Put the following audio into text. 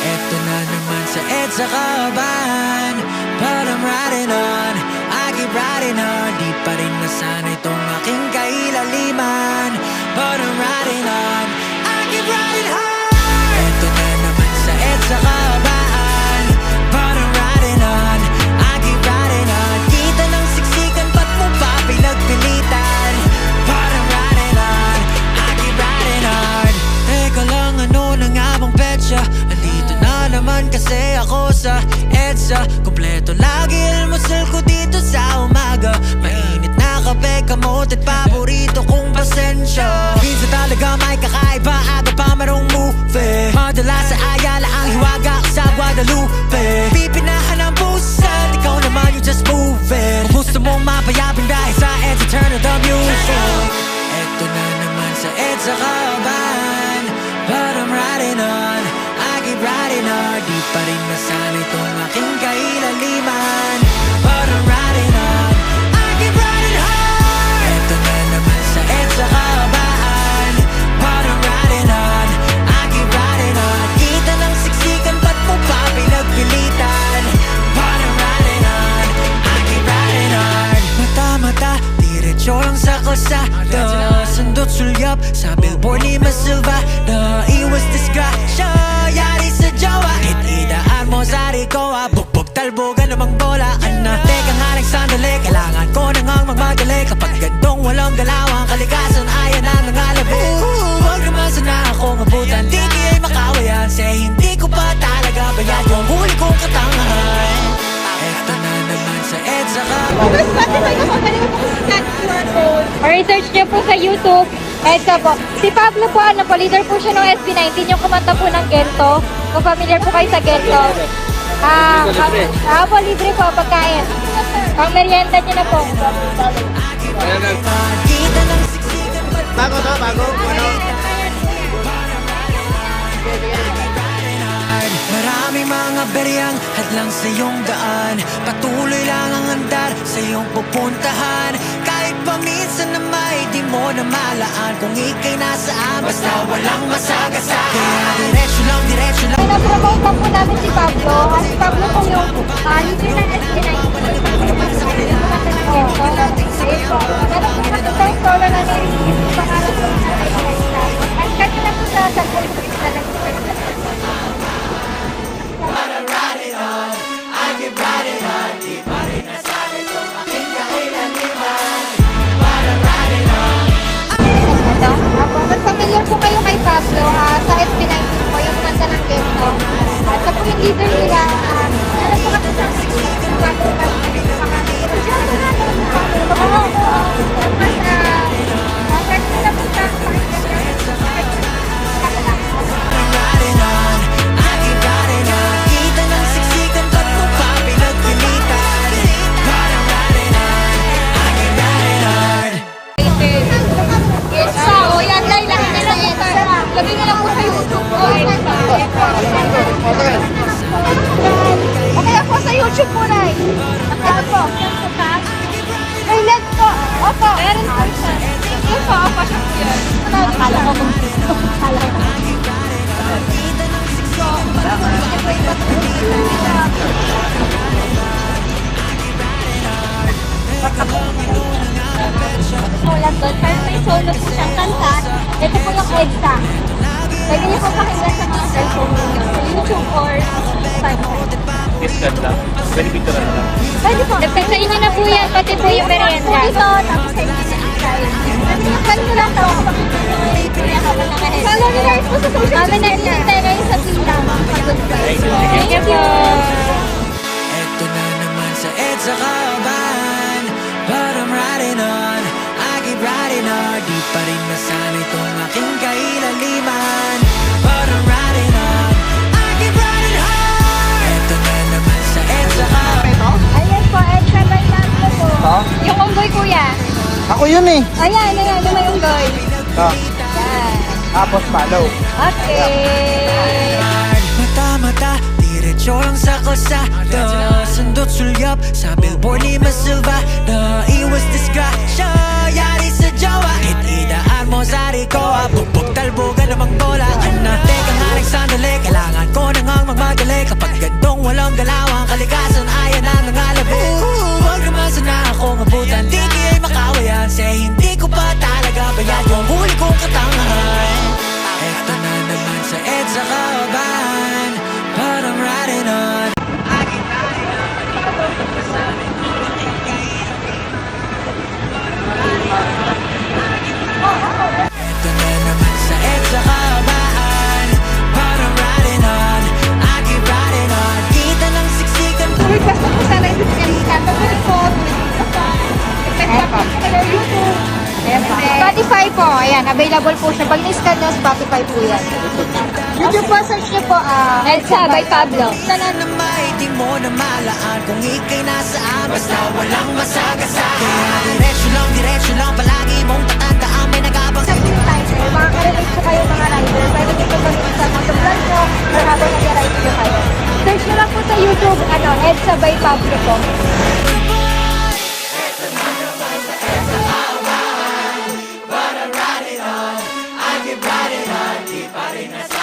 Eto na naman sa EDSA Kaban, but I'm riding on, I keep riding on. Di pa rin nasanay itong aking kailaliman, but I'm riding on, I keep riding hard. Eto na naman sa EDSA Kaban, but I'm riding on, I keep riding on. Kita ng siksikan, ba't mo pa pinagpilitan? But I'm riding on, I keep riding hard. Teka lang, ano na nga bang petsa? Andito na naman kasi ako sa EDSA. Kompleto lagi almusal ko dito sa umaga. Mainit na kape, kamot at paborito kong pasensya. Minsan talaga may kakaiba, aga pa marong movie. Madalas sa Ayala ang hiwaga ko sa Guadalupe. Pipinahan ang busan, ikaw naman you just move it. Kung gusto mong mapayapin dahil sa EDSA, turn on the music. Eto na naman sa EDSA Kaban, but I'm riding on, I keep riding hard. Di pa rin nasanay itong aking kailaliman, but I'm riding on, I keep riding hard. Eto na naman sa EDSA Kaban, but I'm riding on, I keep riding on. Kita ng siksikan, ba't mo pa pinagpilitan? But I'm riding on, I keep riding hard. Mata-mata, diretso lang sa kalsada. Sundot sulyap sa billboard ni Masilva. Naiwas disgrasya, yari sa jowa. Itidaan mo sa rikoa, bugbog talbogan namang bola ka na. Teka nga nagsandali, kailangan ko na ngang magmadali. Kapag gantong walang galawang kalikasan, ayan ang nangalabi. Huwag naman sana akong abutan, di kiya'y makawayan. Say hindi ko pa talaga bayad yung huli kong katangahan. Eto na naman sa EDSA Kaban. Research niyo po sa YouTube, EDSA po. Si Pablo po, leader po siya ng SB19, yung kumanta po ng Gento. Kung familiar po kayo sa Gento. Po, libre po, pagkain. Pang merienda niyo na po. Bago to, bago. Maraming mga beryang hadlang sa iyong daan. Patuloy lang ang andar sa iyong pupuntahan. Kahit paminsan na may di mo na malaan. Kung ika'y nasaan, basta walang masagasaan. Kaya diretso lang, diretso lang. Pinapromote lang po namin si Pablo. Si Pablo po yung leader ng SB19. Meron po nakita yung solo na pangalan po sa EDSA. At kanina po sa Sagol po familiar po kayo kay Pablo sa SB19 po, yung kanta ng Gento. At sa po yung leader nila, meron po kami sa lagi na lang po sa YouTube po. Okay ako sa YouTube po, Nay. Ito po. Ay, let's po. Opo. Meron po siya. Thank you po. Opo siya po yan. Akala ko kung akala ko. Wala doon. Pero may solo po siyang kanta. Ito po yung EDSA. Pwede niyo po pakinggan sa mga cellphone niyo. Sa YouTube or Spotify. Discount lang. Pwede picture na lang. Pwede po. Depende sa inyo na po yan. Pati po yung merienda. Dito, tapos sa inyo na pwede nyo lang tawag. Follow nyo guys po sa social media. Kami nag-intay kayo sa pila. Thank you po. Eto na naman sa EDSA Kaban, but I'm riding on, I keep riding hard. Di pa rin nasanay itong aking kailaliman, but I'm riding on, I keep riding hard. Eto na naman sa EDSA Kaban. Ayan po, EDSA Bailando po. Yung unggoy kuya. Ako yun eh. Ayan, yung may unggoy. Yan. Tapos follow. Okay. Mata-mata, diretso lang sa kalsada. Sundot sulyap sa billboard ni Masilva. Naiwas disgrasya, yari sa jowa. Itidaan mo sa rikoa, bugbog talbogan namang bola ka na. Teka nga nagsandali, kailangan ko na ngang Available po siya. Pag na-scan nyo, Spotify po yan. YouTube po, search nyo po. Edsa by Pablo. Na may di mo na malaan kung ika'y nasaan basta walang masagasaan. Kaya diretso lang palagi mong tatandaan may nag-abang Sa free time, makaka-relate po kayo mga rider. Pwede nyo po gawin sa motovlog nyo or habang nag-ride po kayo. Search nyo lang po sa YouTube, Edsa by Pablo po. I keep riding on, di pa rin nasa